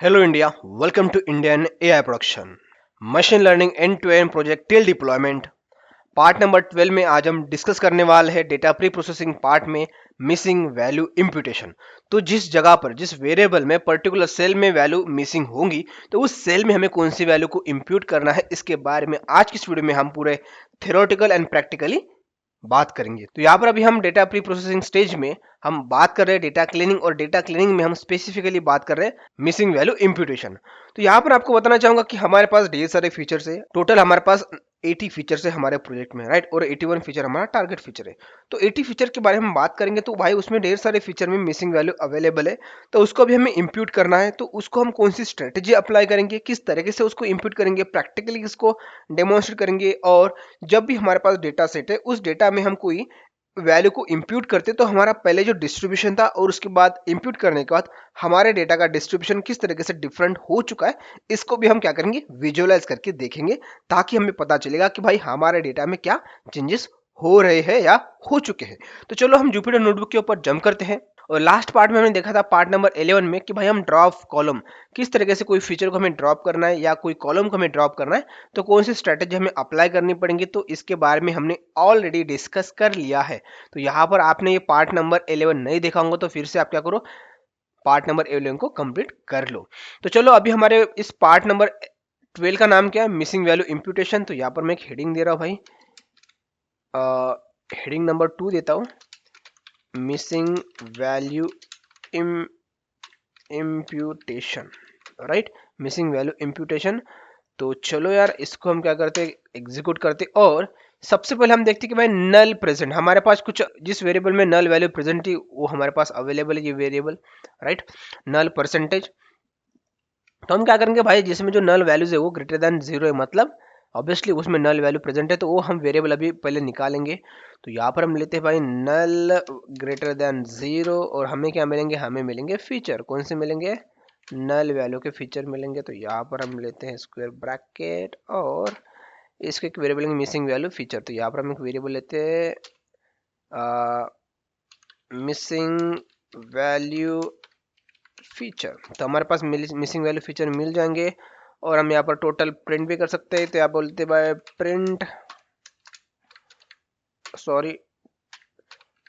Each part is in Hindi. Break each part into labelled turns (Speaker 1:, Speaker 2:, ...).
Speaker 1: Hello India, welcome to Indian AI Production. Machine learning end to end project till deployment part number 12 में आज हम डिस्कस करने वाले हैं डेटा प्री प्रोसेसिंग पार्ट में मिसिंग वैल्यू इम्प्यूटेशन। तो जिस जगह पर जिस वेरिएबल में पर्टिकुलर सेल में वैल्यू मिसिंग होंगी तो उस सेल में हमें कौन सी वैल्यू को इम्प्यूट करना है, इसके बारे में आज की इस वीडियो में हम पूरे थ्योरेटिकल एंड प्रैक्टिकली बात करेंगे। तो यहाँ पर अभी हम डेटा प्री प्रोसेसिंग स्टेज में हम बात कर रहे हैं डेटा क्लीनिंग, और डेटा क्लीनिंग में हम स्पेसिफिकली बात कर रहे हैं मिसिंग वैल्यू इम्प्यूटेशन। तो यहाँ पर आपको बताना चाहूंगा कि हमारे पास ढेर सारे फीचर्स है। टोटल हमारे पास 80 फीचर्स है हमारे प्रोजेक्ट में, राइट, और 81 फीचर हमारा टारगेट फीचर है। तो 80 फीचर के बारे में हम बात करेंगे तो भाई उसमें ढेर सारे फीचर में मिसिंग वैल्यू अवेलेबल है। तो उसको भी हमें इंप्यूट करना है, तो उसको हम कौन सी स्ट्रेटेजी अप्लाई करेंगे, किस तरीके से उसको इंप्यूट करेंगे, प्रैक्टिकली इसको डेमोन्स्ट्रेट करेंगे। और जब भी हमारे पास डेटा सेट है उस डेटा में हम कोई वैल्यू को इंप्यूट करते तो हमारा पहले जो डिस्ट्रीब्यूशन था और उसके बाद इंप्यूट करने के बाद हमारे डेटा का डिस्ट्रीब्यूशन किस तरीके से डिफरेंट हो चुका है, इसको भी हम क्या करेंगे, विजुअलाइज करके देखेंगे, ताकि हमें पता चलेगा कि भाई हमारे डेटा में क्या चेंजेस हो रहे हैं या हो चुके हैं। तो चलो हम जुपिटर नोटबुक के ऊपर जंप करते हैं। और लास्ट पार्ट में हमने देखा था पार्ट नंबर 11 में कि भाई हम ड्रॉप कॉलम किस तरीके से कोई फीचर को हमें ड्रॉप करना है या कोई कॉलम को हमें ड्रॉप करना है, तो कौन सी स्ट्रेटेजी हमें अप्लाई करनी पड़ेगी, तो इसके बारे में हमने ऑलरेडी डिस्कस कर लिया है। तो यहाँ पर आपने ये पार्ट नंबर 11 नहीं देखा होगा तो फिर से आप क्या करो, पार्ट नंबर 11 को कंप्लीट कर लो। तो चलो अभी हमारे इस पार्ट नंबर 12 का नाम क्या है, मिसिंग वैल्यू इम्प्यूटेशन। तो यहाँ पर मैं एक हेडिंग दे रहा हूँ भाई, हेडिंग नंबर 2 देता हूँ, missing value imputation, right, missing value imputation. तो चलो यार इसको हम क्या करते हैं, एग्जीक्यूट करते। और सबसे पहले हम देखते हैं कि भाई नल प्रेजेंट, हमारे पास कुछ जिस वेरिएबल में नल वैल्यू प्रेजेंट थी वो हमारे पास अवेलेबल है, ये वेरिएबल, राइट, नल परसेंटेज। तो हम क्या करेंगे भाई, जिसमें जो नल वैल्यूज है वो ग्रेटर देन जीरो है, मतलब ऑब्वियसली उसमें नल वैल्यू प्रेजेंट है, तो वो हम वेरिएबल अभी पहले निकालेंगे। तो यहाँ पर हम लेते हैं भाई नल ग्रेटर देन जीरो, और हमें क्या मिलेंगे, हमें मिलेंगे फीचर, कौन से मिलेंगे, नल वैल्यू के फीचर मिलेंगे। तो यहाँ पर हम लेते हैं स्क्वायर ब्रैकेट और इसके एक वेरिएबल मिसिंग वैल्यू फीचर। तो यहाँ पर हम एक वेरिएबल लेते हैं मिसिंग वैल्यू फीचर। तो हमारे पास मिसिंग वैल्यू फीचर मिल जाएंगे, और हम यहाँ पर टोटल प्रिंट भी कर सकते हैं। तो यहाँ बोलते भाई print, sorry,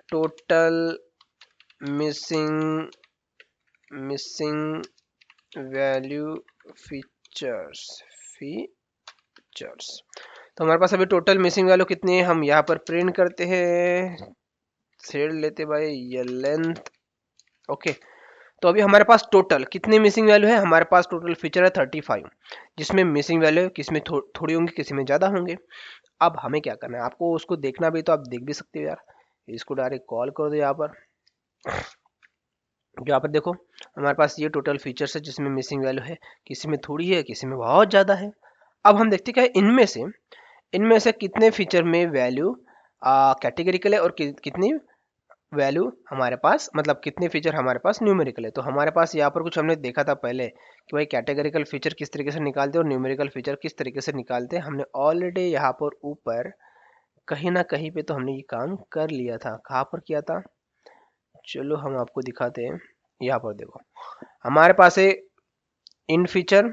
Speaker 1: total missing value features. तो हमारे पास अभी टोटल मिसिंग वैल्यू कितनी है, हम यहाँ पर प्रिंट करते हैं, थ्रेड लेते भाई ये लेंथ, ओके। तो अभी हमारे पास टोटल कितनी मिसिंग वैल्यू है, हमारे पास टोटल फीचर है 35, जिसमें मिसिंग वैल्यू किसमें थोड़ी होंगी, किसी में ज़्यादा होंगे। अब हमें क्या करना है, आपको उसको देखना भी तो आप देख भी सकते हो यार, इसको डायरेक्ट कॉल कर दो यहाँ पर। यहाँ पर देखो हमारे पास ये टोटल फीचर्स है जिसमें मिसिंग वैल्यू है, किसी में थोड़ी है, किसी में बहुत ज़्यादा है। अब हम देखते हैं इनमें से कितने फीचर में वैल्यू कैटेगरिकल है और कितनी वैल्यू हमारे पास, मतलब कितने फीचर हमारे पास न्यूमेरिकल है। तो हमारे पास यहाँ पर कुछ हमने देखा था पहले कि भाई कैटेगरिकल फीचर किस तरीके से निकालते हैं और न्यूमेरिकल फीचर किस तरीके से निकालते हैं। हमने ऑलरेडी यहाँ पर ऊपर कहीं ना कहीं पे तो हमने ये काम कर लिया था। कहाँ पर किया था, चलो हम आपको दिखाते हैं। यहाँ पर देखो हमारे पास है इन फीचर,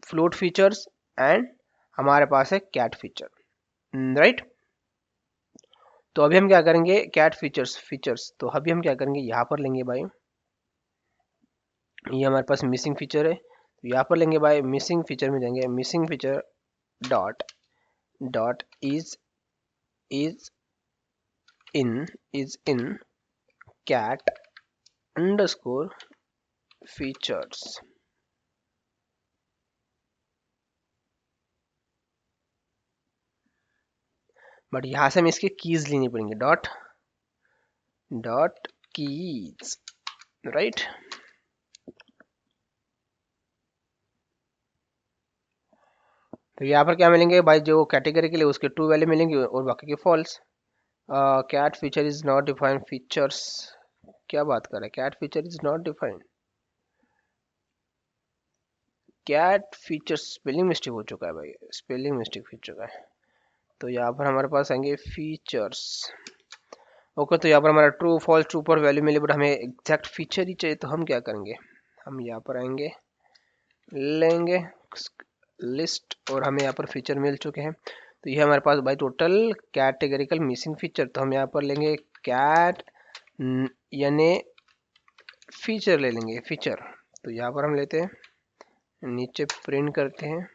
Speaker 1: फ्लोट फीचर्स एंड हमारे पास है कैट फीचर, राइट। तो अभी हम क्या करेंगे, कैट फीचर्स तो अभी हम क्या करेंगे, यहाँ पर लेंगे भाई, ये हमारे पास मिसिंग फीचर है, तो यहाँ पर लेंगे भाई मिसिंग फीचर में जाएंगे, missing feature dot dot is in cat underscore features. But यहाँ से हमें इसके कीज लेनी पड़ेंगे, डॉट कीज, राइट। तो यहाँ पर क्या मिलेंगे भाई, जो कैटेगरी के लिए उसके ट्रू वैल्यू मिलेंगे और बाकी के false. Cat feature is not defined features, क्या बात कर रहा है, cat feature is not defined, cat feature spelling mistake हो चुका है भाई, स्पेलिंग मिस्टेक हो चुका है। तो यहाँ पर हमारे पास आएंगे फीचर्स, ओके। तो यहाँ पर हमारा ट्रू फॉल्स, ट्रू पर वैल्यू मिले, बट हमें एग्जैक्ट फीचर ही चाहिए। तो हम क्या करेंगे, हम यहाँ पर आएंगे लेंगे लिस्ट, और हमें यहाँ पर फीचर मिल चुके हैं। तो ये हमारे पास भाई टोटल कैटेगरिकल मिसिंग फीचर, तो हम यहाँ पर लेंगे कैट यानी फीचर ले लेंगे फीचर। तो यहाँ पर हम लेते हैं, नीचे प्रिंट करते हैं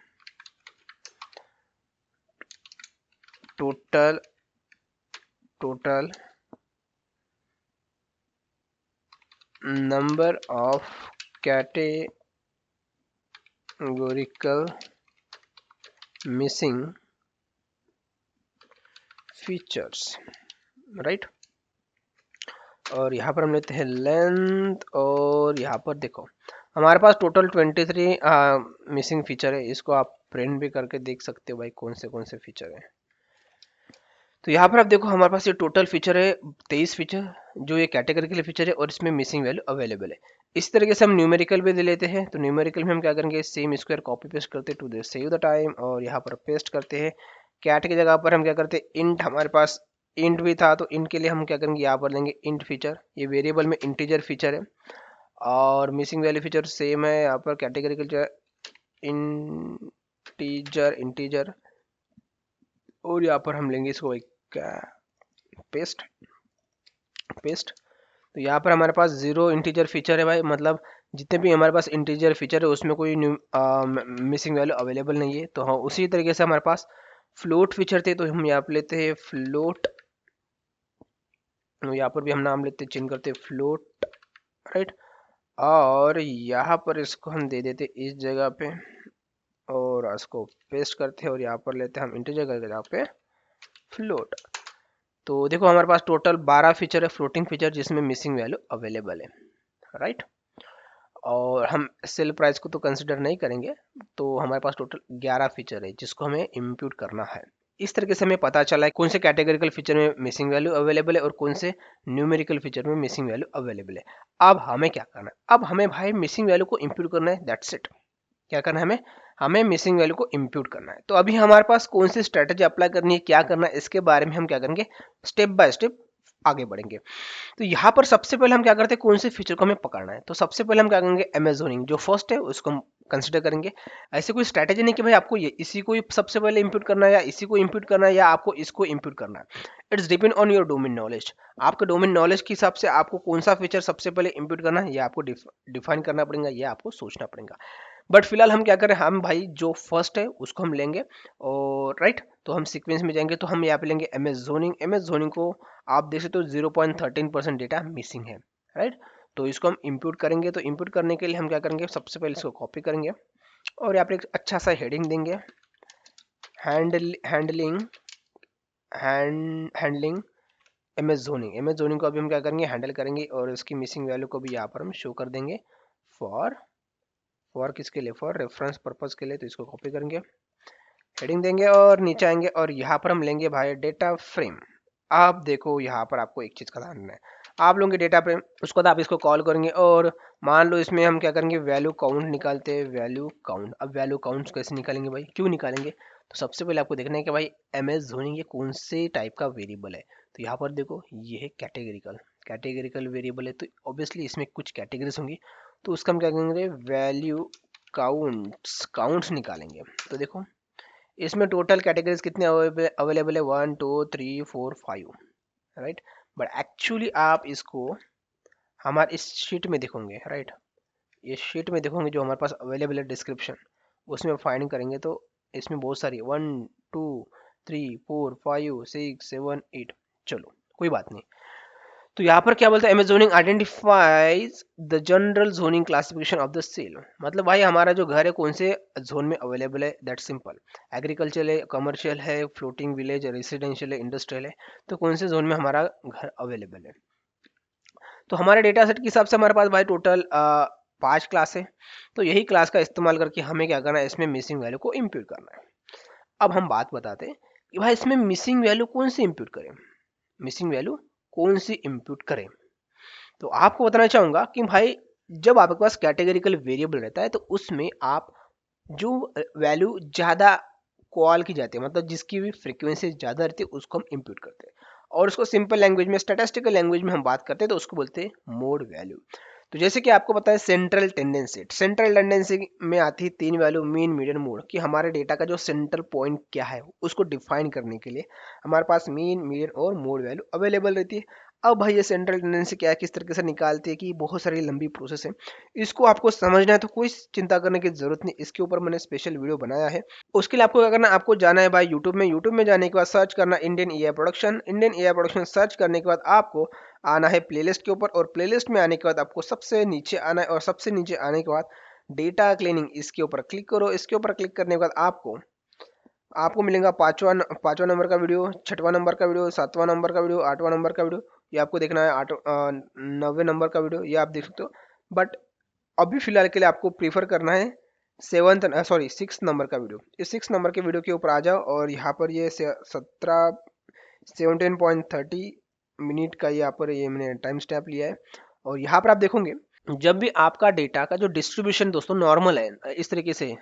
Speaker 1: total number of categorical missing features, right. और यहाँ पर हम लेते हैं लेंथ, और यहाँ पर देखो हमारे पास टोटल 23 मिसिंग फीचर है। इसको आप प्रिंट भी करके देख सकते हो भाई कौन से फीचर है। तो यहाँ पर आप देखो हमारे पास ये टोटल फीचर है 23 फीचर, जो ये कैटेगरी के लिए फीचर है, और इसमें मिसिंग वैल्यू अवेलेबल है। इस तरीके से हम न्यूमेरिकल भी ले लेते हैं। तो न्यूमेरिकल में हम क्या करेंगे, सेम स्क्वायर कॉपी पेस्ट करते to they save the time, और यहाँ पर पेस्ट करते हैं। कैट की जगह पर हम क्या करते हैं, इंट, हमारे पास इंट भी था तो इंट के लिए हम क्या करेंगे, यहाँ पर लेंगे इंट फीचर। ये वेरिएबल में इंटीजर फीचर है, और मिसिंग वैल्यू फीचर सेम है। यहाँ पर कैटेगरी के इंटीजर, और यहाँ पर हम लेंगे इसको एक पेस्ट। तो यहाँ पर हमारे पास 0 इंटीजर फीचर है भाई, मतलब जितने भी हमारे पास इंटीजर फीचर है उसमें कोई मिसिंग वैल्यू अवेलेबल नहीं है। तो हाँ, उसी तरीके से हमारे पास फ्लोट फीचर थे, तो हम यहाँ पर लेते हैं फ्लोट। यहाँ पर भी हम नाम लेते, चेंज करते फ्लोट, राइट। और यहाँ पर इसको हम दे देते इस जगह पे, और इसको पेस्ट करते हैं, और यहाँ पर लेते हैं हम इंटीजर की जगह पे फ्लोट। तो देखो हमारे पास टोटल 12 फीचर है, फ्लोटिंग फीचर, जिसमें मिसिंग वैल्यू अवेलेबल है, राइट। और हम सेल प्राइस को तो कंसिडर नहीं करेंगे। तो हमारे पास टोटल 11 फीचर है जिसको हमें इम्प्यूट करना है। इस तरीके से हमें पता चला है कौन से कैटेगरिकल फीचर में मिसिंग वैल्यू अवेलेबल है और कौन से न्यूमेरिकल फीचर में मिसिंग वैल्यू अवेलेबल है। अब हमें क्या करना है, अब हमें भाई मिसिंग वैल्यू को इम्प्यूट करना है, दैट्स इट। क्या करना है हमें, मिसिंग वैल्यू को इम्प्यूट करना है। तो अभी हमारे पास कौन सी स्ट्रेटेजी अप्लाई करनी है, क्या करना है, इसके बारे में हम क्या करेंगे, स्टेप बाय स्टेप आगे बढ़ेंगे। तो यहाँ पर सबसे पहले हम क्या करते हैं, कौन से फीचर को हमें पकड़ना है। तो सबसे पहले हम क्या करेंगे, अमेजोनिंग जो फर्स्ट है उसको हम कंसिडर करेंगे। ऐसे कोई स्ट्रैटेजी नहीं कि भाई आपको ये इसी को सबसे पहले इंप्यूट करना है, या इसी को इंप्यूट करना है, या आपको इसको इंप्यूट करना है। It's depend on your domain knowledge. आपके डोमेन नॉलेज के हिसाब से आपको कौन सा फीचर सबसे पहले इंप्यूट करना है, ये आपको डिफाइन करना पड़ेगा, ये आपको सोचना पड़ेगा। बट फिलहाल हम क्या करें, हम भाई जो फर्स्ट है उसको हम लेंगे, और राइट। तो हम सीक्वेंस में जाएंगे, तो हम यहाँ पे लेंगे एमएस जोनिंग को आप देख सकते हो 0.13% डेटा मिसिंग है, राइट। तो इसको हम इंप्यूट करेंगे। तो इंप्यूट करने के लिए हम क्या करेंगे, सबसे पहले इसको कॉपी करेंगे, और यहाँ पे एक अच्छा सा हेडिंग देंगे, हैंडलिंग एमएस जोनिंग को अभी हम क्या करेंगे, हैंडल करेंगे, और इसकी मिसिंग वैल्यू को भी यहाँ पर हम शो कर देंगे फॉर किसके लिए, फॉर रेफरेंस पर्पस के लिए। तो इसको कॉपी करेंगे, हेडिंग देंगे, और नीचे आएंगे, और यहाँ पर हम लेंगे भाई डेटा फ्रेम। आप देखो यहाँ पर आपको एक चीज का ध्यान रखना है, आप लोगों के डेटा फ्रेम, उसको बाद आप इसको कॉल करेंगे, और मान लो इसमें हम क्या करेंगे, वैल्यू काउंट निकालते हैं, वैल्यू काउंट। अब वैल्यू काउंट कैसे निकालेंगे भाई, क्यों निकालेंगे, तो सबसे पहले आपको देखना है कि भाई एमएस जोनिंग ये कौन से टाइप का वेरिएबल है। तो यहाँ पर देखो ये है कैटेगरिकल वेरिएबल है, तो ऑब्वियसली इसमें कुछ कैटेगरीज होंगी। तो उसका हम क्या करेंगे, वैल्यू काउंट्स निकालेंगे। तो देखो इसमें टोटल कैटेगरीज कितने अवेलेबल है, 1 2 3 4 5, राइट। बट एक्चुअली आप इसको हमारे इस शीट में देखोगे, राइट। ये शीट में देखोगे जो हमारे पास अवेलेबल है डिस्क्रिप्शन, उसमें फाइंड करेंगे तो इसमें बहुत सारी 1 2 3 4 5 6 7 8, चलो कोई बात नहीं। तो यहाँ पर क्या बोलता है, zoning identifies the general zoning classification of the cell. मतलब भाई हमारा जो घर है कौन से जोन में अवेलेबल है, दैट सिंपल। एग्रीकल्चर है, कमर्शियल है, फ्लोटिंग विलेज, रेसिडेंशियल है, इंडस्ट्रियल है, तो कौन से जोन में हमारा घर अवेलेबल है। तो हमारे डेटा सेट के हिसाब से हमारे पास भाई टोटल 5 क्लास है। तो यही क्लास का इस्तेमाल करके हमें क्या करना है, इसमें मिसिंग वैल्यू को इम्प्यूट करना है। अब हम बात बताते हैं कि भाई इसमें मिसिंग वैल्यू कौन सी इम्प्यूट करें, मिसिंग वैल्यू कौन सी इम्प्यूट करें। तो आपको बताना चाहूंगा कि भाई जब आपके पास कैटेगरिकल वेरिएबल रहता है तो उसमें आप जो वैल्यू ज़्यादा कॉल की जाती है, मतलब जिसकी भी फ्रीक्वेंसी ज़्यादा रहती है, उसको हम इंप्यूट करते हैं। और उसको सिंपल लैंग्वेज में, स्टैटिस्टिकल लैंग्वेज में हम बात करते हैं तो उसको बोलते हैं मोड वैल्यू। तो जैसे कि आपको पता है सेंट्रल टेंडेंसी में आती है 3 वैल्यू मीन मीडियन मोड कि हमारे डेटा का जो सेंट्रल पॉइंट क्या है उसको डिफाइन करने के लिए हमारे पास मीन मीडियन और मोड वैल्यू अवेलेबल रहती है। अब भाई ये सेंट्रल टेंडेंसी क्या है, किस तरीके से निकालती है, कि बहुत सारी लंबी प्रोसेस है, इसको आपको समझना है तो कोई चिंता करने की जरूरत नहीं, इसके ऊपर मैंने स्पेशल वीडियो बनाया है। उसके लिए आपको क्या करना है, आपको जाना है भाई यूट्यूब में जाने के बाद सर्च करना इंडियन एआई प्रोडक्शन सर्च करने के बाद आपको आना है प्लेलिस्ट के ऊपर, और प्लेलिस्ट में आने के बाद आपको सबसे नीचे आना है, और सबसे नीचे आने के बाद डेटा क्लीनिंग इसके ऊपर क्लिक करो। इसके ऊपर क्लिक करने के बाद आपको आपको मिलेगा पांचवा नंबर का वीडियो, छठवां नंबर का वीडियो, सातवां नंबर का वीडियो, आठवां नंबर का वीडियो, ये आपको देखना है। 9वें नंबर का वीडियो ये आप देख सकते हो, बट अभी फिलहाल के लिए आपको प्रीफर करना है 6 नंबर का वीडियो। इस 6 नंबर के वीडियो के ऊपर आ जाओ, और यहाँ पर ये 17.30 मिनट का यहाँ पर ये मैंने टाइम स्टैम्प लिया है। और यहाँ पर आप देखोगे जब भी आपका डेटा का जो डिस्ट्रीब्यूशन दोस्तों नॉर्मल है, इस तरीके से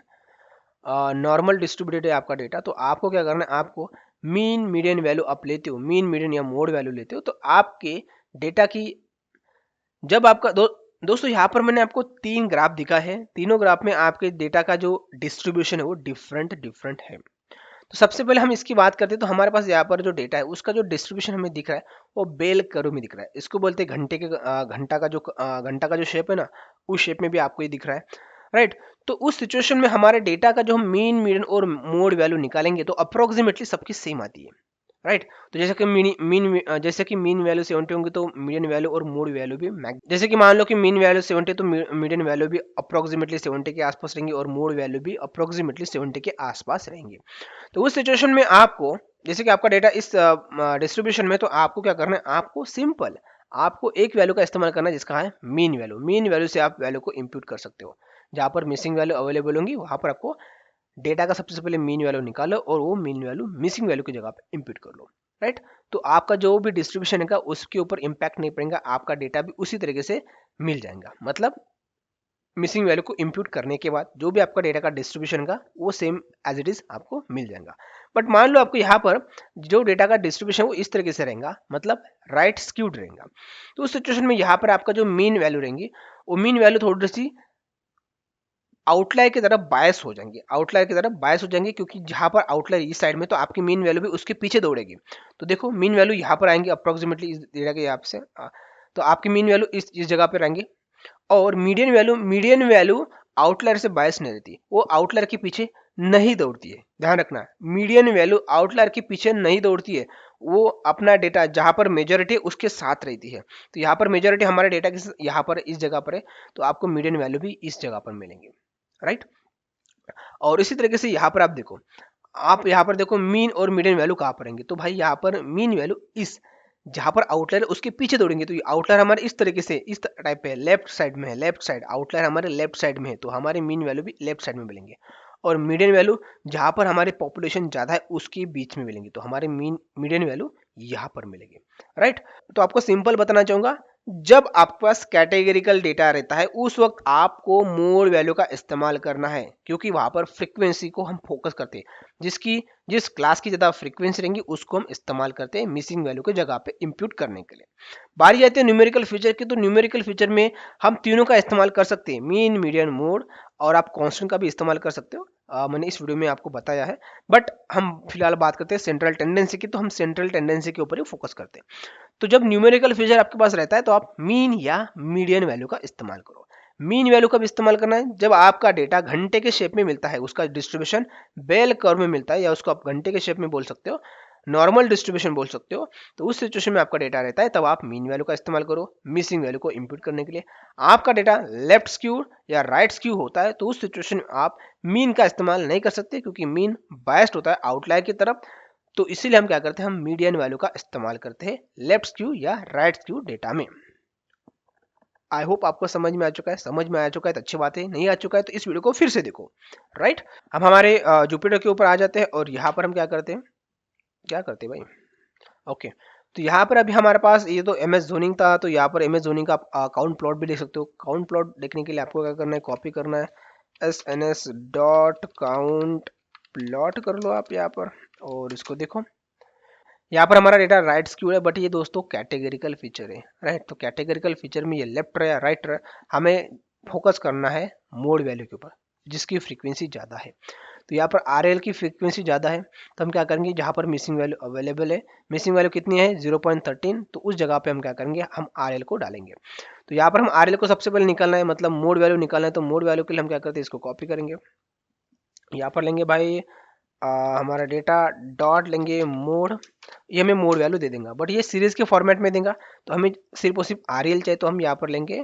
Speaker 1: नॉर्मल डिस्ट्रीब्यूटेड है आपका डेटा, तो आपको क्या करना है, आपको मीन मीडियन वैल्यू आप लेते हो, मीन मीडियन या मोड वैल्यू लेते हो, तो आपके डेटा की जब आपका दोस्तों यहाँ पर मैंने आपको 3 ग्राफ दिखा है, तीनों ग्राफ में आपके डेटा का जो डिस्ट्रीब्यूशन है वो डिफरेंट डिफरेंट है। तो सबसे पहले हम इसकी बात करते हैं, तो हमारे पास यहाँ पर जो डेटा है उसका जो डिस्ट्रीब्यूशन हमें दिख रहा है वो बेल कर्व में दिख रहा है। इसको बोलते हैं घंटा का जो शेप है ना, उस शेप में भी आपको ये दिख रहा है, राइट। तो उस सिचुएशन में हमारे डेटा का जो हम मीन मीडियन और मोड वैल्यू निकालेंगे तो अप्रोक्सीमेटली सबकी सेम आती है, राइट। तो जैसे कि मीन वैल्यू 70 होंगी तो मीडियन वैल्यू और मोड वैल्यू भी जैसे कि मान लो कि मीन वैल्यू 70 तो मीडियन वैल्यू भी अप्रोक्सीमेटली 70 के आसपास रहेंगी, और मोड वैल्यू भी अप्रोक्सीमेटली 70 के आसपास रहेंगे। तो उस सिचुएशन में आपको, जैसे कि आपका डेटा इस डिस्ट्रीब्यूशन में, तो आपको क्या करना है, आपको सिंपल आपको एक वैल्यू का इस्तेमाल करना है जिसका है मीन वैल्यू से आप वैल्यू को इंप्यूट कर सकते हो। जहां पर मिसिंग वैल्यू अवेलेबल होंगी वहां पर आपको डेटा का सबसे पहले मीन वैल्यू निकालो, और वो मीन वैल्यू मिसिंग वैल्यू की जगह पे इंप्यूट कर लो, राइट। तो आपका जो भी डिस्ट्रीब्यूशन है उसके ऊपर इंपैक्ट नहीं पड़ेगा, आपका डेटा भी उसी तरीके से मिल जाएगा। मतलब मिसिंग वैल्यू को इंप्यूट करने के बाद जो भी आपका डेटा का डिस्ट्रीब्यूशन का वो सेम एज इट इज आपको मिल जाएगा। बट मान लो आपको यहाँ पर जो डेटा का डिस्ट्रीब्यूशन वो इस तरीके से रहेगा, मतलब राइट स्क्यूड रहेगा, तो उस सिचुएशन में यहाँ पर आपका जो मीन वैल्यू रहेंगी वो मीन वैल्यू थोड़ी सी आउटलायर की तरफ बायस हो जाएंगे, क्योंकि जहां पर आउटलायर इस साइड में तो आपकी मीन वैल्यू भी उसके पीछे दौड़ेगी। तो देखो मीन वैल्यू यहाँ पर आएंगे अप्रोक्सीमेटली इस डेटा के यहाँ से, तो आपकी मीन वैल्यू इस जगह पर आएंगे। और मीडियन वैल्यू आउटलायर से बायस नहीं रहती, वो आउटलायर के पीछे नहीं दौड़ती है, ध्यान रखना। मीडियन वैल्यू आउटलायर के पीछे नहीं दौड़ती है, वो अपना डेटा जहां पर मेजोरिटी उसके साथ रहती है। तो यहाँ पर मेजोरिटी हमारे डेटा की यहाँ पर इस जगह पर है, तो आपको मीडियन वैल्यू भी इस जगह पर मिलेंगे, राइट। और इसी तरीके से यहाँ पर आप यहाँ पर देखो मीन और मीडियन वैल्यू कहाँ पर रहेंगे, तो भाई यहाँ पर मीन वैल्यू इस जहां पर आउटलायर उसके पीछे दौड़ेंगे, तो आउटलायर हमारे इस तरीके से इस टाइप पे लेफ्ट साइड में है, लेफ्ट साइड आउटलायर हमारे लेफ्ट साइड में है, तो हमारे मीन वैल्यू भी लेफ्ट साइड में मिलेंगे। और मीडियन वैल्यू जहां पर हमारी पॉपुलेशन ज्यादा है उसके बीच में मिलेंगे, तो हमारे मीडियन वैल्यू यहाँ पर मिलेंगे, राइट। तो आपको सिंपल बताना चाहूंगा, जब आपके पास कैटेगरिकल डेटा रहता है उस वक्त आपको मोड वैल्यू का इस्तेमाल करना है, क्योंकि वहां पर फ्रीक्वेंसी को हम फोकस करते हैं, जिस क्लास की ज्यादा फ्रीक्वेंसी रहेंगी उसको हम इस्तेमाल करते हैं मिसिंग वैल्यू की जगह पे इंप्यूट करने के लिए। बारी आती है न्यूमेरिकल फीचर की, तो न्यूमेरिकल फीचर में हम तीनों का इस्तेमाल कर सकते हैं, मीन मीडियन मोड, और आप कांस्टेंट का भी इस्तेमाल कर सकते हो। मैंने इस वीडियो में आपको बताया है, बट हम फिलहाल बात करते हैं सेंट्रल टेंडेंसी की, तो हम सेंट्रल टेंडेंसी के ऊपर ही फोकस करते हैं। तो जब न्यूमेरिकल फीचर आपके पास रहता है तो आप मीन या मीडियन वैल्यू का इस्तेमाल करो। मीन वैल्यू कब इस्तेमाल करना है, जब आपका डेटा घंटे के शेप में मिलता है, उसका डिस्ट्रीब्यूशन बेल कर्व में मिलता है, या उसको आप घंटे के शेप में बोल सकते हो, नॉर्मल डिस्ट्रीब्यूशन बोल सकते हो। तो उस सिचुएशन में आपका डेटा रहता है, तब आप मीन वैल्यू का इस्तेमाल करो मिसिंग वैल्यू को इंप्यूट करने के लिए। आपका डेटा लेफ्ट स्क्यू या राइट स्क्यू होता है, तो उस सिचुएशन में आप मीन का इस्तेमाल नहीं कर सकते, क्योंकि मीन बायस्ड होता है आउटलायर की तरफ। तो इसीलिए हम क्या करते हैं, हम मीडियन वैल्यू का इस्तेमाल करते हैं लेफ्ट स्क्यू या राइट स्क्यू डेटा में। आई होप आपको समझ में आ चुका है, तो अच्छी बात है, नहीं आ चुका है तो इस वीडियो को फिर से देखो, राइट। हम हमारे जुपिटर के ऊपर आ जाते हैं, और यहाँ पर हम क्या करते हैं भाई, ओके। तो यहाँ पर अभी हमारे पास ये तो एमएस जोनिंग था, तो यहाँ पर एमएस जोनिंग का काउंट प्लॉट भी देख सकते हो। काउंट प्लॉट देखने के लिए आपको क्या करना है, कॉपी करना है, sns.count प्लॉट कर लो आप यहाँ पर, और इसको देखो। यहाँ पर हमारा डेटा राइट स्क्यूड है, बट ये दोस्तों कैटेगरिकल फीचर है, राइट। तो कैटेगरिकल फीचर में ये लेफ्ट रहे या राइट रहे, हमें फोकस करना है मोड वैल्यू के ऊपर जिसकी फ्रीक्वेंसी ज़्यादा है। तो यहाँ पर RL की फ्रीक्वेंसी ज़्यादा है, तो हम क्या करेंगे, जहाँ पर मिसिंग वैल्यू अवेलेबल है, मिसिंग वैल्यू कितनी है 0.13, तो उस जगह पे हम क्या करेंगे, हम RL को डालेंगे। तो यहाँ पर हम RL को सबसे पहले निकालना है, मतलब मोड वैल्यू निकालना है, तो मोड वैल्यू के लिए हम क्या करते हैं, इसको कॉपी करेंगे, यहाँ पर लेंगे भाई हमारा डेटा डॉट लेंगे मोड, ये हमें मोड वैल्यू दे देगा, बट ये सीरीज के फॉर्मेट में देगा, तो हमें सिर्फ और सिर्फ RL चाहिए, तो हम यहाँ पर लेंगे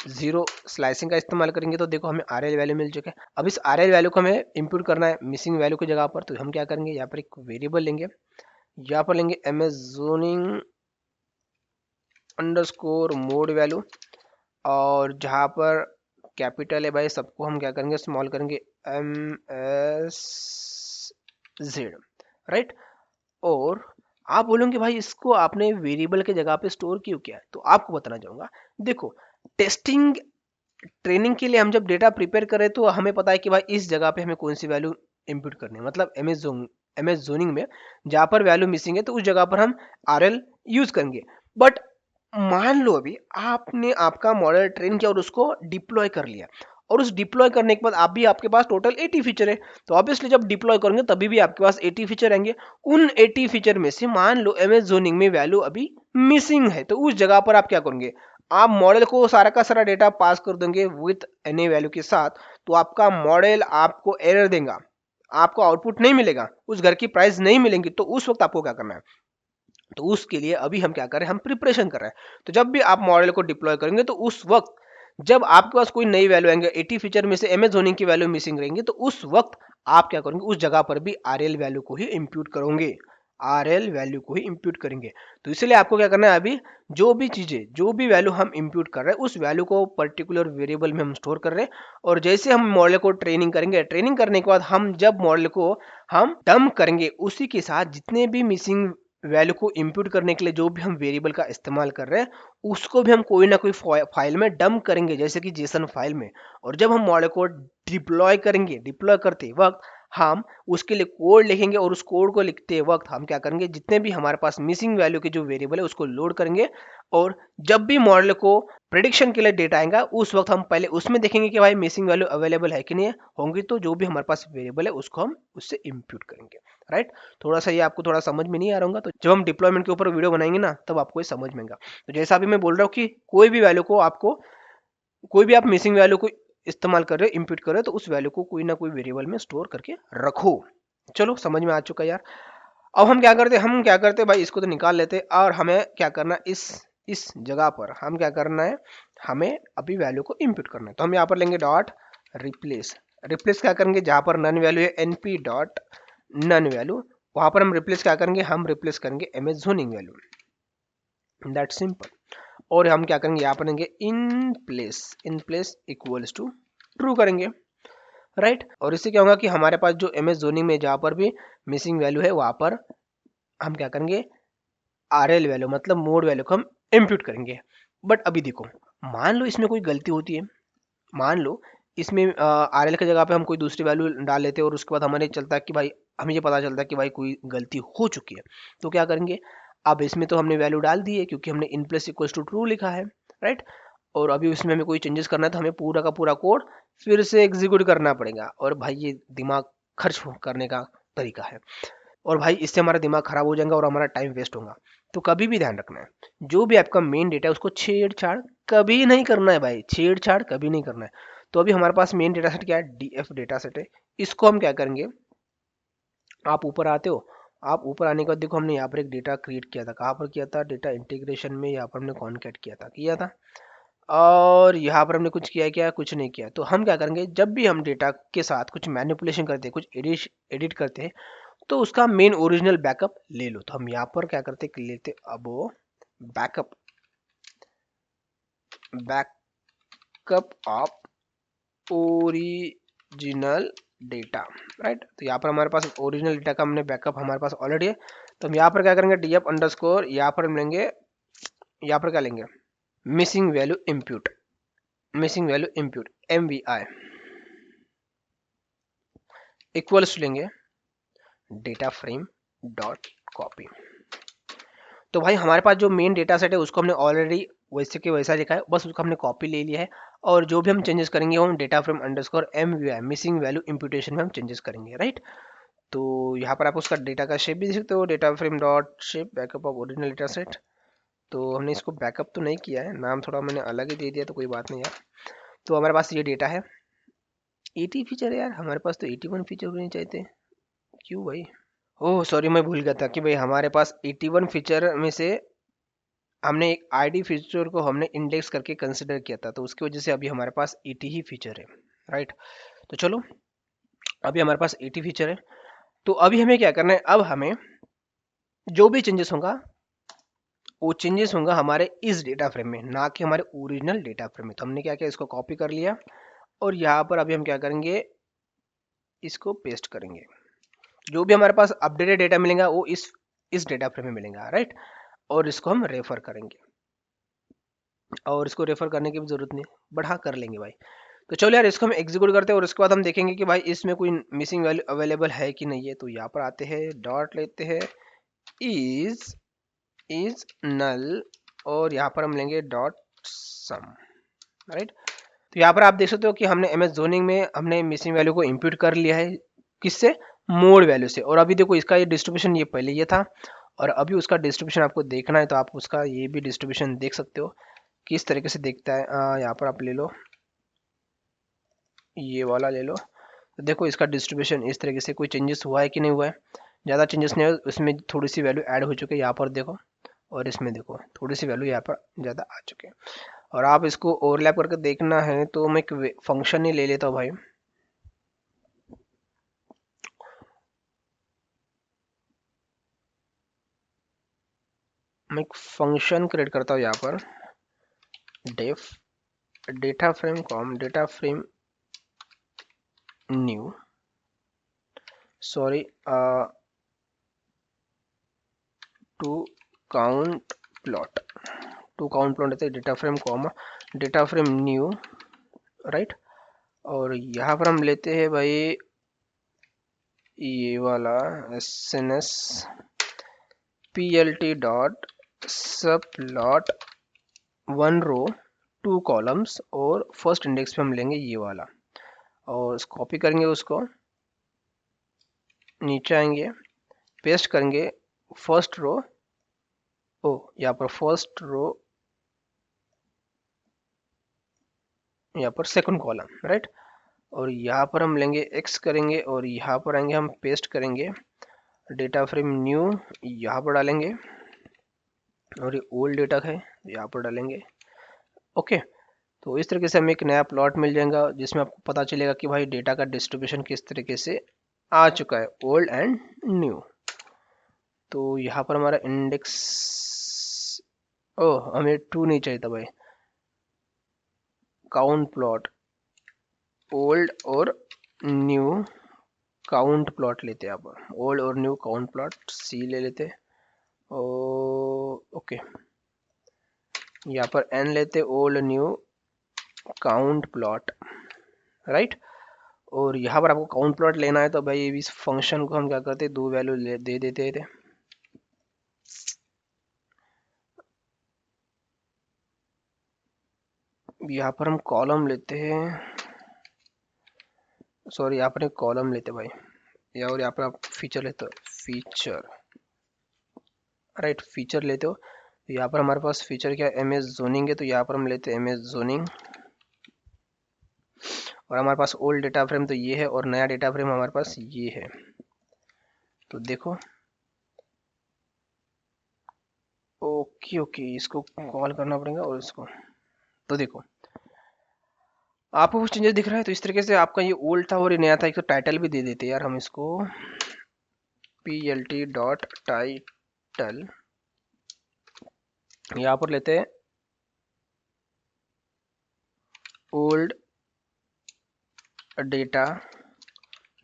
Speaker 1: जीरो स्लाइसिंग का इस्तेमाल करेंगे, तो देखो हमें RL वैल्यू मिल चुका है। अब इस RL वैल्यू को हमें इंप्यूट करना है मिसिंग वैल्यू की जगह पर, तो हम क्या करेंगे, यहाँ पर एक वेरिएबल लेंगे, यहाँ पर लेंगे एमेजोनिंग अंडरस्कोर मोड वैल्यू, और जहाँ पर कैपिटल है भाई सबको हम क्या करेंगे, स्मॉल करेंगे MSZ, राइट। और आप बोलोगे भाई इसको आपने वेरिएबल के जगह पे स्टोर क्यों किया है, तो आपको बताना चाहूंगा। देखो, टेस्टिंग ट्रेनिंग के लिए हम जब डेटा प्रिपेयर करें तो हमें पता है कि भाई इस जगह पे हमें कौन सी वैल्यू इंप्यूट करनी है, मतलब एमएस जोनिंग में जहाँ पर वैल्यू मिसिंग है तो उस जगह पर हम RL यूज करेंगे। बट मान लो अभी आपने आपका मॉडल ट्रेन किया और उसको डिप्लॉय कर लिया, और उस डिप्लॉय करने के बाद आप भी आपके पास टोटल 80 फीचर है, तो ऑब्वियसली जब डिप्लॉय करेंगे तभी भी आपके पास 80 फीचर आएंगे। उन 80 फीचर में से मान लो एमएस जोनिंग में वैल्यू अभी मिसिंग है, तो उस जगह पर आप क्या करेंगे, आप मॉडल को सारा का सारा डेटा पास कर देंगे विथ एनी वैल्यू के साथ, तो आपका मॉडल आपको एरर देगा, आपको आउटपुट नहीं मिलेगा, उस घर की प्राइस नहीं मिलेंगी। तो उस वक्त आपको क्या करना है, तो उसके लिए अभी हम क्या कर रहे हैं, हम प्रिपरेशन कर रहे हैं। तो जब भी आप मॉडल को डिप्लॉय करेंगे तो उस वक्त जब आपके पास कोई नई वैल्यू आएंगे, 80 फीचर में से एमएस जोनिंग की वैल्यू मिसिंग रहेंगी, तो उस वक्त आप क्या करेंगे, उस जगह पर भी RL वैल्यू को ही इंप्यूट करोगे, RL वैल्यू को ही इंप्यूट करेंगे। तो इसलिए आपको क्या करना है, अभी जो भी चीजें, जो भी वैल्यू हम इंप्यूट कर रहे हैं उस वैल्यू को पर्टिकुलर वेरिएबल में हम स्टोर कर रहे हैं, और जैसे हम मॉडल को ट्रेनिंग करेंगे, ट्रेनिंग करने के बाद हम जब मॉडल को हम डंप करेंगे, उसी के साथ जितने भी मिसिंग वैल्यू को इंप्यूट करने के लिए जो भी हम वेरिएबल का इस्तेमाल कर रहे हैं उसको भी हम कोई ना कोई फाइल में डंप करेंगे, जैसे कि जेसन फाइल में। और जब हम मॉडल को डिप्लॉय करेंगे, डिप्लॉय करते वक्त हम उसके लिए कोड लिखेंगे, और उस कोड को लिखते वक्त हम क्या करेंगे, जितने भी हमारे पास मिसिंग वैल्यू के जो वेरिएबल है उसको लोड करेंगे, और जब भी मॉडल को प्रेडिक्शन के लिए डेटा आएगा उस वक्त हम पहले उसमें देखेंगे कि भाई मिसिंग वैल्यू अवेलेबल है कि नहीं है, होंगी तो जो भी हमारे पास वेरिएबल है उसको हम उससे इंप्यूट करेंगे, राइट। थोड़ा सा ये आपको थोड़ा समझ में नहीं आ रहा होगा, तो जब हम डिप्लॉयमेंट के ऊपर वीडियो बनाएंगे ना तब आपको ये समझ में आएगा। तो जैसा अभी मैं बोल रहा हूँ कि कोई भी वैल्यू को आपको, कोई भी आप मिसिंग वैल्यू को इस्तेमाल कर रहे हो, इंप्यूट कर रहे हो, तो उस वैल्यू को कोई ना कोई वेरिएबल में स्टोर करके रखो। चलो समझ में आ चुका यार। अब हम क्या करते, हम क्या करते भाई, इसको तो निकाल लेते, और हमें क्या करना, इस जगह पर हम क्या करना है, हमें अभी वैल्यू को इंप्यूट करना है। तो हम यहाँ पर लेंगे डॉट रिप्लेस, रिप्लेस क्या करेंगे, जहां पर नन वैल्यू है np डॉट नन वैल्यू, वहां पर हम रिप्लेस क्या करेंगे, हम रिप्लेस करेंगे MS zoning value, that simple. और हम क्या करेंगे, यहाँ पर लेंगे in place equals to true करेंगे, राइट। और इससे क्या होगा कि हमारे पास जो एमएस जोनिंग में जहां पर भी मिसिंग वैल्यू है वहां पर हम क्या करेंगे, RL वैल्यू मतलब मोड वैल्यू को हम इंप्यूट करेंगे। बट अभी देखो, मान लो इसमें कोई गलती होती है, मान लो इसमें RL की जगह पे हम कोई दूसरी वैल्यू डाल लेते हैं, और उसके बाद हमारे चलता है कि भाई, हमें ये पता चलता है कि भाई कोई गलती हो चुकी है, तो क्या करेंगे, अब इसमें तो हमने वैल्यू डाल दी है क्योंकि हमने in plus equals to true लिखा है, राइट। और अभी उसमें हमें कोई चेंजेस करना है तो हमें पूरा का पूरा कोड फिर से एग्जीक्यूट करना पड़ेगा, और भाई ये दिमाग खर्च करने का तरीका है, और भाई इससे हमारा दिमाग खराब हो जाएगा और हमारा टाइम वेस्ट होगा। तो कभी भी ध्यान रखना है, जो भी आपका मेन डेटा है उसको छेड़छाड़ कभी नहीं करना है भाई, छेड़छाड़ कभी नहीं करना है। तो अभी हमारे पास मेन डेटा सेट क्या है, DF डेटा सेट है, इसको हम क्या करेंगे, आप ऊपर आते हो, आप ऊपर आने के बाद देखो हमने यहाँ पर एक डेटा क्रिएट किया था, कहाँ पर किया था, डेटा इंटीग्रेशन में, यहाँ पर हमने कॉन्कैट किया था, और यहाँ पर हमने कुछ किया है क्या, कुछ नहीं किया। तो हम क्या करेंगे, जब भी हम डेटा के साथ कुछ मैनिपुलेशन करते हैं, कुछ एडिट करते हैं, तो उसका मेन ओरिजिनल बैकअप ले लो। तो हम यहाँ पर क्या करते लेते, अब backup backup of original data, right. तो यहाँ पर हमारे पास ओरिजिनल डेटा का हमने बैकअप हमारे पास ऑलरेडी है, तो हम यहाँ पर क्या करेंगे, DF अंडरस्कोर, यहाँ पर हम लेंगे, यहाँ पर क्या लेंगे, missing value input, missing value input MVI equals लेंगे डेटा फ्रेम डॉट कॉपी, तो भाई हमारे पास जो मेन डेटा सेट है उसको हमने ऑलरेडी वैसे के वैसा लिखा है, बस उसको हमने कॉपी ले लिया है। और जो भी हम चेंजेस करेंगे वो हम data frame underscore M V I missing value imputation में हम चेंजेस करेंगे, राइट। तो यहाँ पर आप उसका डेटा का शेप भी देख सकते हो, data frame dot shape backup of original data set. तो हमने इसको बैकअप तो नहीं किया है, नाम थोड़ा मैंने अलग ही दे दिया, तो कोई बात नहीं यार। तो हमारे पास ये डेटा है 80 फीचर है यार, हमारे पास तो 81 फीचर होने चाहिए थे, क्यों भाई। ओह सॉरी, मैं भूल गया था कि भाई हमारे पास 81 फीचर में से हमने एक आईडी फीचर को हमने इंडेक्स करके कंसिडर किया था, तो उसकी वजह से अभी हमारे पास 80 ही फीचर है, राइट। तो चलो, अभी हमारे पास 80 फीचर है। तो अभी हमें क्या करना है, अब हमें जो भी चेंजेस होगा वो चेंजेस होगा हमारे इस डेटा फ्रेम में, ना कि हमारे ओरिजिनल डेटा फ्रेम में। तो हमने क्या किया, इसको कॉपी कर लिया और यहाँ पर अभी हम क्या करेंगे, इसको पेस्ट करेंगे। जो भी हमारे पास अपडेटेड डेटा मिलेगा वो इस डेटा फ्रेम में मिलेगा, राइट। और इसको हम रेफर करेंगे, और इसको रेफर करने की भी जरूरत नहीं, बट हाँ कर लेंगे भाई। तो चलो यार, इसको हम एग्जीक्यूट करते हैं और उसके बाद हम देखेंगे कि भाई इसमें कोई मिसिंग वैल्यू अवेलेबल है कि नहीं है। तो यहाँ पर आते हैं, डॉट लेते हैं, इज नल, और यहाँ पर हम लेंगे डॉट सम, राइट। तो यहाँ पर आप देख सकते हो कि हमने एमएस जोनिंग में हमने मिसिंग वैल्यू को इंप्यूट कर लिया है, किससे, मोड वैल्यू से। और अभी देखो इसका ये डिस्ट्रीब्यूशन ये पहले ये था, और अभी उसका डिस्ट्रीब्यूशन आपको देखना है तो आप उसका ये भी डिस्ट्रीब्यूशन देख सकते हो किस तरीके से दिखता है। यहाँ पर आप ले लो, ये वाला ले लो, तो देखो इसका डिस्ट्रीब्यूशन इस तरीके से, कोई चेंजेस हुआ है कि नहीं हुआ है, ज़्यादा चेंजेस नहीं हुआ, उसमें थोड़ी सी वैल्यू ऐड हो चुकी है, यहाँ पर देखो, और इसमें देखो थोड़ी सी वैल्यू यहाँ पर ज़्यादा आ चुके हैं। और आप इसको ओवरलैप करके देखना है तो मैं एक फंक्शन ही ले लेता हूँ भाई। मैं एक फंक्शन क्रिएट करता हूँ यहाँ पर, def data frame com data frame new, sorry, to count plot, to count plot लेते हैं, data frame com data frame new, right. और यहाँ पर हम लेते हैं भाई ये वाला S N S P L T dot sub plot 1 row 2 columns, और फर्स्ट इंडेक्स पे हम लेंगे ये वाला, और कॉपी करेंगे उसको, नीचे आएंगे, पेस्ट करेंगे फर्स्ट रो, ओ यहाँ पर फर्स्ट रो, यहाँ पर सेकंड कॉलम, राइट। और यहाँ पर हम लेंगे एक्स करेंगे, और यहाँ पर आएंगे, हम पेस्ट करेंगे डेटा फ्रेम न्यू, यहाँ पर डालेंगे, और ये ओल्ड डेटा है यहाँ पर डालेंगे, ओके। तो इस तरीके से हमें एक नया प्लॉट मिल जाएगा जिसमें आपको पता चलेगा कि भाई डेटा का डिस्ट्रीब्यूशन किस तरीके से आ चुका है, ओल्ड एंड न्यू। तो यहाँ पर हमारा इंडेक्स, ओह हमें 2 नहीं चाहिए था भाई, काउंट प्लॉट ओल्ड और न्यू काउंट प्लॉट लेते हैं, आप ओल्ड और न्यू काउंट प्लॉट सी ले लेते हैं, ओ ओके। यहाँ पर एन लेते, old new count plot, right. और यहाँ पर आपको काउंट प्लॉट लेना है तो भाई इस फंक्शन को हम क्या करते हैं, 2 वैल्यू दे देते थे। यहाँ पर हम कॉलम लेते हैं, सॉरी यहाँ पर कॉलम लेते भाई, या और यहाँ पर आप फीचर लेते हो, फीचर, राइट, फीचर लेते हो। तो यहाँ पर हमारे पास फीचर क्या, एम एस जोनिंग है, तो यहाँ पर हम लेते हैं एम एस जोनिंग। और हमारे पास ओल्ड डेटा फ्रेम तो ये है, और नया डेटा फ्रेम हमारे पास ये है। तो देखो, ओके ओके, इसको कॉल करना पड़ेगा, और इसको, तो देखो आपको कुछ चेंजेस दिख रहा है। तो इस तरीके से आपका ये ओल्ड था और ये नया था, एक तो टाइटल भी दे देते यार हम इसको, P L T dot title, यहाँ पर लेते हैं old data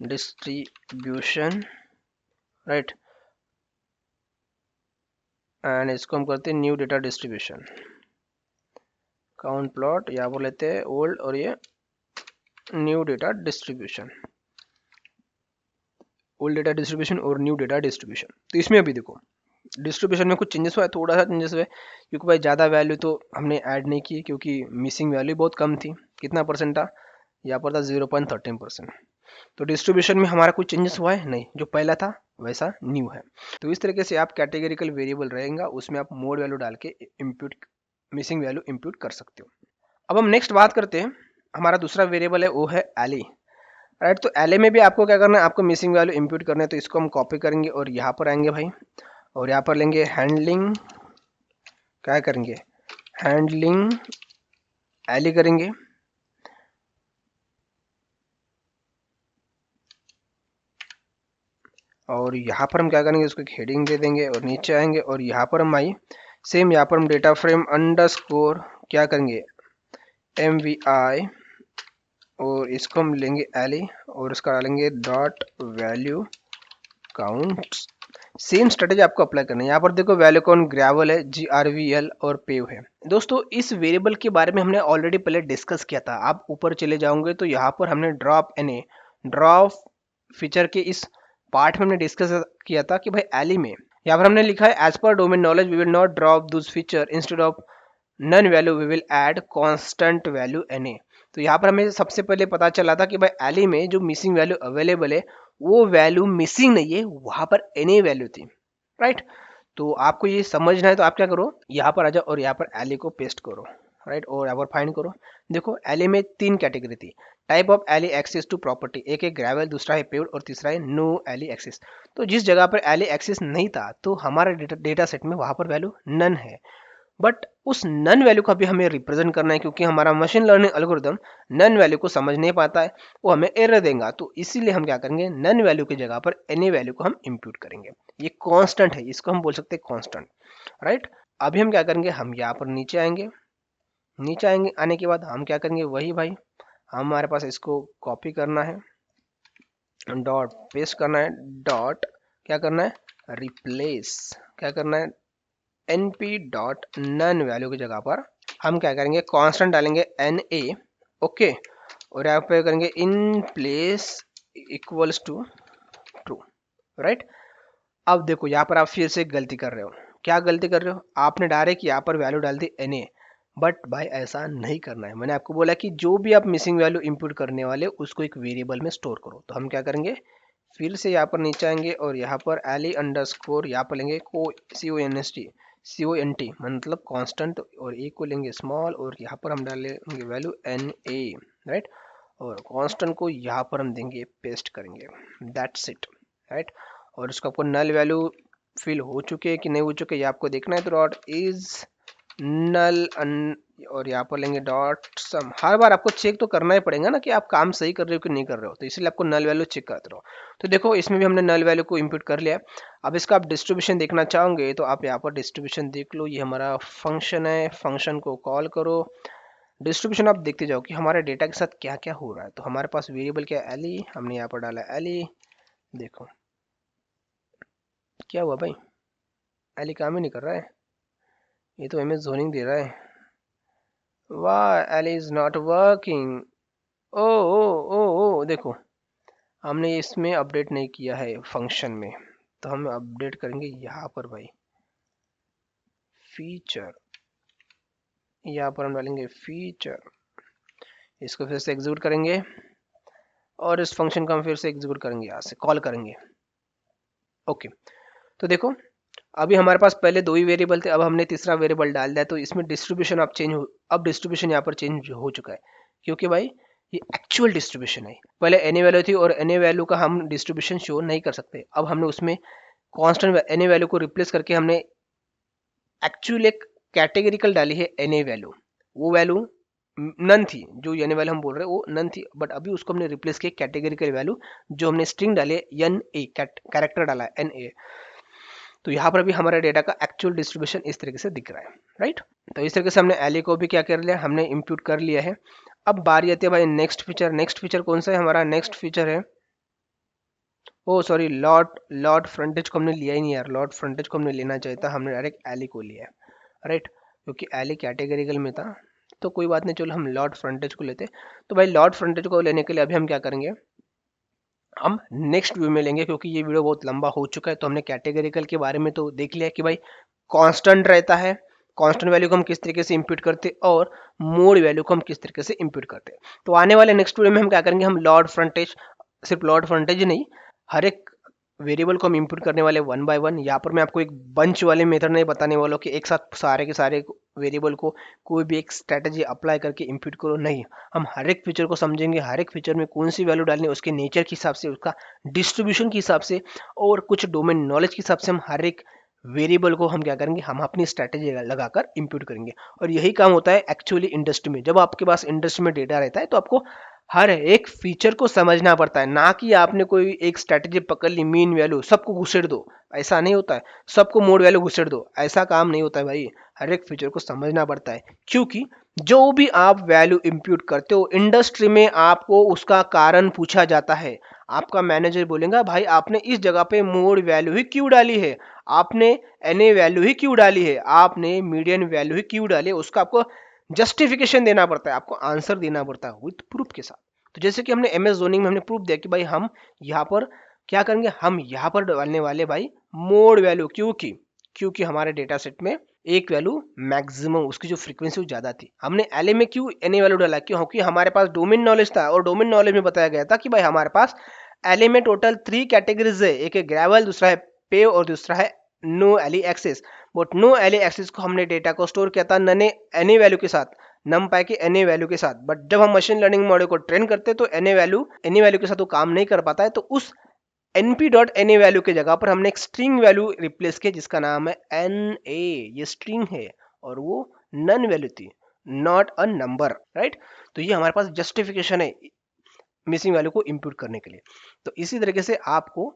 Speaker 1: distribution, right, and इसको हम करते हैं new data distribution, count plot, यहाँ पर लेते हैं ओल्ड, और ये new data distribution, old data distribution और न्यू डेटा डिस्ट्रीब्यूशन। तो इसमें अभी देखो डिस्ट्रीब्यूशन में कुछ चेंजेस हुआ है, थोड़ा सा चेंजेस हुआ है, क्योंकि भाई ज़्यादा वैल्यू तो हमने ऐड नहीं की क्योंकि मिसिंग वैल्यू बहुत कम थी। कितना परसेंट था यहाँ पर था 0.13%। तो डिस्ट्रीब्यूशन में हमारा कुछ चेंजेस हुआ है नहीं, जो पहला था वैसा न्यू है। तो इस तरीके से आप कैटेगरिकल वेरिएबल रहेगा उसमें आप मोड वैल्यू डाल के इम्प्यूट मिसिंग वैल्यू इम्प्यूट कर सकते हो। अब हम नेक्स्ट बात करते हैं, हमारा दूसरा वेरिएबल है वो है एली। राइट, तो एले में भी आपको क्या करना है, आपको मिसिंग वैल्यू इम्प्यूट करना है। तो इसको हम कॉपी करेंगे और यहाँ पर आएंगे भाई, और यहाँ पर लेंगे हैंडलिंग, क्या करेंगे हैंडलिंग एली करेंगे, और यहाँ पर हम क्या करेंगे इसको एक हेडिंग दे देंगे और नीचे आएंगे और यहाँ पर हम आई सेम यहाँ पर हम डेटा फ्रेम अंडरस्कोर क्या करेंगे MVI, और इसको हम लेंगे एली और इसका डालेंगे dot value counts. Same strategy आपको अप्लाई करना है। यहाँ पर देखो वैल्यू काउंट ग्रेवल है, GRVL और पेव है। दोस्तों इस वेरिएबल के बारे में हमने ऑलरेडी पहले डिस्कस किया था। आप ऊपर चले जाओगे तो यहाँ पर हमने ड्रॉप फीचर के इस पार्ट में हमने डिस्कस किया था कि भाई एली में यहाँ पर हमने लिखा है as per domain knowledge we will not drop this feature instead of nan value we will add constant value NA। तो यहाँ पर हमें सबसे पहले पता चला था कि भाई एली में जो मिसिंग वैल्यू अवेलेबल है वो वैल्यू मिसिंग नहीं है, वहां पर NA वैल्यू थी। राइट, तो आपको ये समझना है तो आप क्या करो, यहाँ पर आ जाओ और यहाँ पर एली को पेस्ट करो। राइट, और यहाँ पर फाइंड करो। देखो एली में 3 कैटेगरी थी, type of alley access to property, एक है ग्रेवल, दूसरा है पेव्ड और तीसरा है नो एली एक्सेस। तो जिस जगह पर एली एक्सेस नहीं था तो हमारा डेटा सेट में वहां पर वैल्यू नन है, बट उस नन वैल्यू को भी हमें रिप्रेजेंट करना है क्योंकि हमारा machine learning algorithm none value को समझ नहीं पाता है, वो हमें एरर देगा। तो इसीलिए हम क्या करेंगे, नन वैल्यू की जगह पर एनी वैल्यू को हम इंप्यूट करेंगे। ये कांस्टेंट है, इसको हम बोल सकते हैं कांस्टेंट। राइट, अभी हम क्या करेंगे, हम यहाँ पर नीचे आएंगे, नीचे आएंगे आने के बाद हम क्या करेंगे, वही भाई हमारे पास इसको कॉपी करना है, डॉट पेस्ट करना है, डॉट क्या करना है रिप्लेस, क्या करना है np डॉट नन वैल्यू की जगह पर हम क्या करेंगे कांस्टेंट डालेंगे NA। ओके, और यहाँ पे करेंगे in place equals to true. Right, अब देखो यहाँ पर आप फिर से गलती कर रहे हो। क्या गलती कर रहे हो, आपने डायरेक्ट यहाँ पर वैल्यू डाल दी NA, बट भाई ऐसा नहीं करना है। मैंने आपको बोला कि जो भी आप मिसिंग वैल्यू इंपुट करने वाले उसको एक वेरिएबल में स्टोर करो। तो हम क्या करेंगे, फिर से यहाँ पर नीचे आएंगे और यहाँ पर एली अंडरस्कोर यहाँ पर लेंगे CONT मतलब कांस्टेंट, और ए को लेंगे स्मॉल, और यहाँ पर हम डालेंगे वैल्यू NA। राइट, और कांस्टेंट को यहाँ पर हम देंगे पेस्ट करेंगे, दैट्स इट। राइट, और उसका आपको नल वैल्यू फिल हो चुके हैं कि नहीं हो चुके ये आपको देखना है। तो डॉट इज नल और यहाँ पर लेंगे डॉट सम। हर बार आपको चेक तो करना ही पड़ेगा ना कि आप काम सही कर रहे हो कि नहीं कर रहे हो, तो इसलिए आपको नल वैल्यू चेक करते रहो। तो देखो इसमें भी हमने नल वैल्यू को इंपुट कर लिया। अब इसका आप डिस्ट्रीब्यूशन देखना चाहोगे तो आप यहाँ पर डिस्ट्रीब्यूशन देख लो, ये हमारा फंक्शन है, फंक्शन को कॉल करो, डिस्ट्रीब्यूशन आप देखते जाओ कि हमारे डेटा के साथ क्या क्या हो रहा है। तो हमारे पास वेरिएबल क्या है एली, हमने यहाँ पर डाला एली, देखो क्या हुआ भाई, एली काम ही नहीं कर रहा है, ये तो हमें जोनिंग दे रहा है। वाह एली इज नॉट वर्किंग, ओ ओ ओ ओ देखो हमने इसमें अपडेट नहीं किया है फंक्शन में, तो हम अपडेट करेंगे यहाँ पर भाई फीचर, यहाँ पर हम डालेंगे फीचर, इसको फिर से एग्जीक्यूट करेंगे और इस फंक्शन को हम फिर से एग्जीक्यूट करेंगे, यहाँ से कॉल करेंगे। ओके, तो देखो अभी हमारे पास पहले 2 ही वेरिएबल थे, अब हमने तीसरा वेरिएबल डाल दिया, तो इसमें डिस्ट्रीब्यूशन अब चेंज हो, अब डिस्ट्रीब्यूशन यहाँ पर चेंज हो चुका है क्योंकि भाई ये एक्चुअल डिस्ट्रीब्यूशन है। पहले NA वैल्यू थी और NA वैल्यू का हम डिस्ट्रीब्यूशन शो नहीं कर सकते, अब हमने उसमें कांस्टेंट NA वैल्यू को रिप्लेस करके हमने एक्चुअल एक कैटेगरिकल डाली है NA वैल्यू। वो वैल्यू नन थी, जो NA वैल्यू हम बोल रहे हैं वो नन थी, बट अभी उसको हमने रिप्लेस किया कैटेगरिकल वैल्यू, जो हमने स्ट्रिंग डाली है NA, कैरेक्टर डाला है NA। तो यहाँ पर भी हमारे डेटा का एक्चुअल डिस्ट्रीब्यूशन इस तरीके से दिख रहा है। राइट, तो इस तरीके से हमने एली को भी क्या कर लिया, हमने इंप्यूट कर लिया है। अब बारी आती है भाई नेक्स्ट फीचर। नेक्स्ट फीचर कौन सा है, हमारा नेक्स्ट फीचर है, ओ सॉरी लॉट फ्रंटेज को हमने लिया ही नहीं यार, लॉट फ्रंटेज को हमने लेना चाहिए था, हमने डायरेक्ट एली को लिया है। राइट, क्योंकि एली कैटेगरिकल में था, तो कोई बात नहीं, चलो हम लॉट फ्रंटेज को लेते। तो भाई लॉट फ्रंटेज को लेने के लिए अभी हम क्या करेंगे, हम नेक्स्ट वीडियो में लेंगे, क्योंकि ये वीडियो बहुत लंबा हो चुका है। तो हमने कैटेगरिकल के बारे में तो देख लिया कि भाई कांस्टेंट रहता है, कांस्टेंट वैल्यू को हम किस तरीके से इंप्यूट करते हैं और मोड वैल्यू को हम किस तरीके से इंप्यूट करते हैं। तो आने वाले नेक्स्ट वीडियो में हम क्या करेंगे, हम लॉर्ड फ्रंटेज, सिर्फ लॉर्ड फ्रंटेज नहीं, हर एक वेरिएबल को हम इंप्यूट करने वाले वन बाय वन। यहाँ पर मैं आपको एक बंच वाले मेथड नहीं बताने वाला कि एक साथ सारे के सारे वेरिएबल को कोई भी एक स्ट्रैटेजी अप्लाई करके इंप्यूट करो, नहीं। हम हर एक फीचर को समझेंगे, हर एक फीचर में कौन सी वैल्यू डालनी है, उसके नेचर के हिसाब से, उसका डिस्ट्रीब्यूशन के हिसाब से और कुछ डोमेन नॉलेज के हिसाब से हम हर एक वेरिएबल को हम क्या करेंगे, हम अपनी स्ट्रैटेजी लगाकर इंप्यूट करेंगे। और यही काम होता है एक्चुअली इंडस्ट्री में। जब आपके पास इंडस्ट्री में डेटा रहता है तो आपको हर एक फीचर को समझना पड़ता है, ना कि आपने कोई एक स्ट्रैटेजी पकड़ ली, मीन वैल्यू सबको घुसेड़ दो, ऐसा नहीं होता है। सबको मोड वैल्यू घुसेड़ दो, ऐसा काम नहीं होता है भाई। हर एक फीचर को समझना पड़ता है, क्योंकि जो भी आप वैल्यू इंप्यूट करते हो इंडस्ट्री में आपको उसका कारण पूछा जाता है। आपका मैनेजर बोलेगा भाई आपने इस जगह पे मोड वैल्यू ही क्यों डाली है, आपने एनए वैल्यू ही क्यों डाली है, आपने मीडियन वैल्यू ही क्यों डाली है, उसका आपको जस्टिफिकेशन देना पड़ता है, आपको आंसर देना पड़ता है विथ प्रूफ के साथ। तो जैसे कि हमने एमएस जोनिंग में हमने प्रूफ दिया कि भाई हम यहाँ पर क्या करेंगे, हम यहाँ पर डालने वाले भाई मोड वैल्यू, क्योंकि हमारे डेटा सेट में एक वैल्यू मैक्सिमम उसकी जो फ्रीक्वेंसी वो ज्यादा थी। हमने एलए में क्यों एनए वैल्यू डाला, क्योंकि हमारे पास डोमेन नॉलेज था और डोमेन नॉलेज में बताया गया था कि भाई हमारे पास एलए में टोटल 3 कैटेगरीज है, एक है ग्रेवल, दूसरा है पेव और दूसरा है no alley access. But no alley access को हमने डेटा को स्टोर किया था नने एनए वैल्यू के साथ, नमपाई के एनए वैल्यू के साथ। बट जब हम मशीन लर्निंग मॉडल को ट्रेन करते हैं तो एनए वैल्यू के साथ वो काम नहीं कर पाता है। तो उस np.na वैल्यू के जगह पर हमने एक स्ट्रिंग वैल्यू रिप्लेस किया जिसका नाम है na। ये स्ट्रिंग है और वो नन वैल्यू थी, नॉट अ नंबर, राइट। तो ये हमारे पास जस्टिफिकेशन है मिसिंग वैल्यू को इंप्यूट करने के लिए। तो इसी तरीके से आपको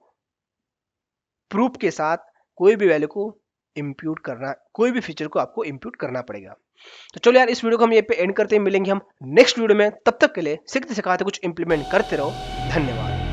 Speaker 1: प्रूफ के साथ कोई भी वैल्यू को इंप्यूट करना, कोई भी फीचर को आपको इंप्यूट करना पड़ेगा। तो चलो यार इस वीडियो को हम ये पे एंड करते हैं, मिलेंगे हम नेक्स्ट वीडियो में। तब तक के लिए सीखते सिखाते कुछ इंप्लीमेंट करते रहो। धन्यवाद।